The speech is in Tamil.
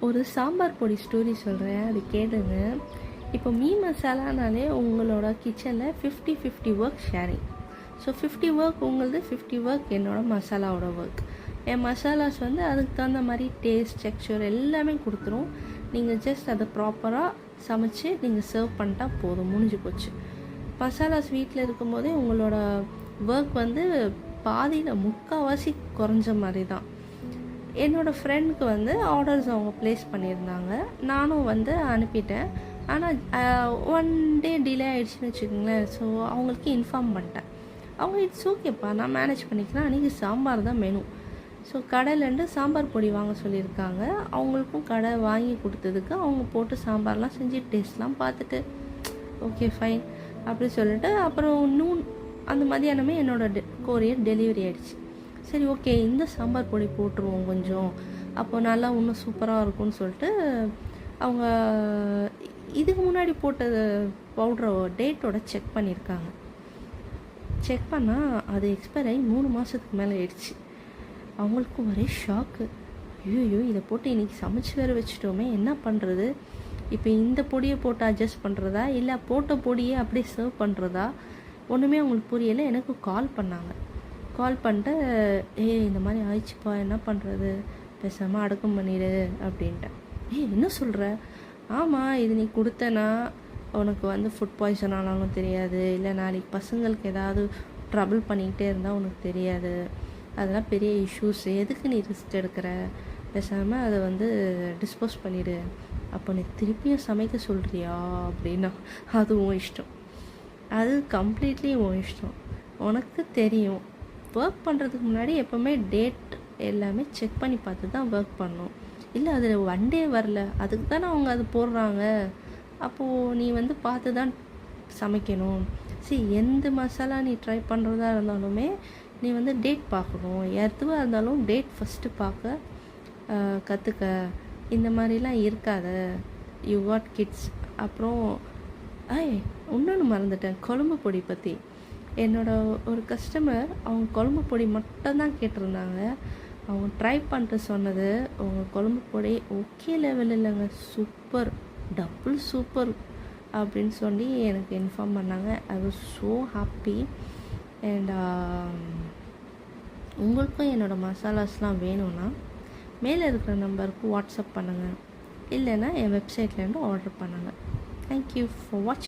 ஒரு சாம்பார் பொடி ஸ்டோரி சொல்கிறேன், அது கேளுங்க. இப்போ மீ மசாலானாலே உங்களோட கிச்சனில் 50-50 ஒர்க் ஷேரிங். ஸோ 50 ஒர்க் உங்களது, 50 ஒர்க் என்னோட மசாலாவோட ஒர்க். என் மசாலாஸ் வந்து அதுக்கு தகுந்த மாதிரி டேஸ்ட், டெக்ஸ்சர் எல்லாமே கொடுத்துரும். நீங்கள் ஜஸ்ட் அதை ப்ராப்பராக சமைச்சு நீங்கள் சர்வ் பண்ணிட்டா போதும், முடிஞ்சு போச்சு. மசாலாஸ் வீட்டில் இருக்கும்போதே உங்களோட ஒர்க் வந்து பாதியில் முக்கால்வாசி குறைஞ்ச மாதிரி தான். என்னோடய ஃப்ரெண்டுக்கு வந்து ஆர்டர்ஸ் அவங்க ப்ளேஸ் பண்ணியிருந்தாங்க, நானும் வந்து அனுப்பிட்டேன். ஆனால் 1 டே டிலே ஆகிடுச்சின்னு வச்சுக்கோங்களேன். ஸோ அவங்களுக்கு இன்ஃபார்ம் பண்ணிட்டேன். அவங்க இட்ஸ் ஓகேப்பா, நான் மேனேஜ் பண்ணிக்கிறேன், அன்றைக்கி சாம்பார் தான் மெனு. ஸோ கடையிலேருந்து சாம்பார் பொடி வாங்க சொல்லியிருக்காங்க. அவங்களுக்கும் கடை வாங்கி கொடுத்ததுக்கு அவங்க போட்டு சாம்பார்லாம் செஞ்சு டேஸ்ட்லாம் பார்த்துட்டு ஓகே ஃபைன் அப்படி சொல்லிட்டு அப்புறம் அந்த மதியானமே என்னோடய கொரியர் டெலிவரி ஆகிடுச்சு. சரி ஓகே, இந்த சாம்பார் பொடி போட்டுருவோம் கொஞ்சம், அப்போ நல்லா இன்னும் சூப்பராக இருக்கும்னு சொல்லிட்டு அவங்க இதுக்கு முன்னாடி போட்ட பவுட்ரு டேட்டோட செக் பண்ணியிருக்காங்க. செக் பண்ணால் அது எக்ஸ்பயர் ஆகி 3 மாதத்துக்கு மேலே ஆயிடுச்சு. அவங்களுக்கு ஒரே ஷாக்கு. ஐயோ, இதை போட்டு இன்றைக்கி சமைச்சு வேறு வச்சுட்டோமே, என்ன பண்ணுறது? இப்போ இந்த பொடியை போட்டு அட்ஜஸ்ட் பண்ணுறதா இல்லை போட்ட பொடியை அப்படியே சர்வ் பண்ணுறதா, ஒன்றுமே அவங்களுக்கு புரியலை. எனக்கு கால் பண்ணாங்க. கால் பண்ணிட்டு இந்த மாதிரி ஆயிடுச்சுப்பா, என்ன பண்ணுறது, பேசாமல் அடக்கம் பண்ணிடு அப்படின்ட்டேன். என்ன சொல்கிற? ஆமாம், இது நீ கொடுத்தனா உனக்கு வந்து ஃபுட் பாய்சன் ஆனாலும் தெரியாது, இல்லை நாளைக்கு பசங்களுக்கு ஏதாவது ட்ரபிள் பண்ணிக்கிட்டே இருந்தால் உனக்கு தெரியாது, அதெல்லாம் பெரிய இஷ்யூஸ், எதுக்கு நீ ரிஸ்க் எடுக்கிற, பேசாமல் அதை வந்து டிஸ்போஸ் பண்ணிவிடு. அப்போ நீ திருப்பியும் சமைக்க சொல்கிறியா அப்படின்னா, அது உன் இஷ்டம், அது கம்ப்ளீட்லி உன் இஷ்டம். உனக்கு தெரியும், ஒர்க் பண்ணுறதுக்கு முன்னாடி எப்போவுமே டேட் எல்லாமே செக் பண்ணி பார்த்து தான் ஒர்க் பண்ணணும். இல்லை அதில் 1 டே வரல, அதுக்கு தானே அவங்க அது போடுறாங்க. அப்போது நீ வந்து பார்த்து தான் சமைக்கணும். சரி, எந்த மசாலா நீ ட்ரை பண்ணுறதா இருந்தாலுமே நீ வந்து டேட் பார்க்கணும். எதுவாக இருந்தாலும் டேட் ஃபஸ்ட்டு பார்க்க கற்றுக்க. இந்த மாதிரிலாம் இருக்காத, யூ வாட் கிட்ஸ். அப்புறம் இன்னொன்று மறந்துட்டேன், குழம்பு பொடி பற்றி. ஒரு கஸ்டமர் அவங்க குழம்பு பொடி மட்டும்தான் கேட்டிருந்தாங்க. அவங்க ட்ரை பண்ணிட்டு சொன்னது, உங்கள் குழம்பு பொடி ஓகே லெவல் இல்லைங்க, சூப்பர், டபுள் சூப்பர் அப்படின்னு சொல்லி எனக்கு இன்ஃபார்ம் பண்ணாங்க. I was so happy. And உங்களுக்கும் என்னோடய மசாலாஸ்லாம் வேணும்னா மேலே இருக்கிற நம்பருக்கு வாட்ஸ்அப் பண்ணுங்கள், இல்லைன்னா என் வெப்சைட்லேருந்து ஆர்டர் பண்ணுங்கள். தேங்க்யூ ஃபார் வாட்சிங்.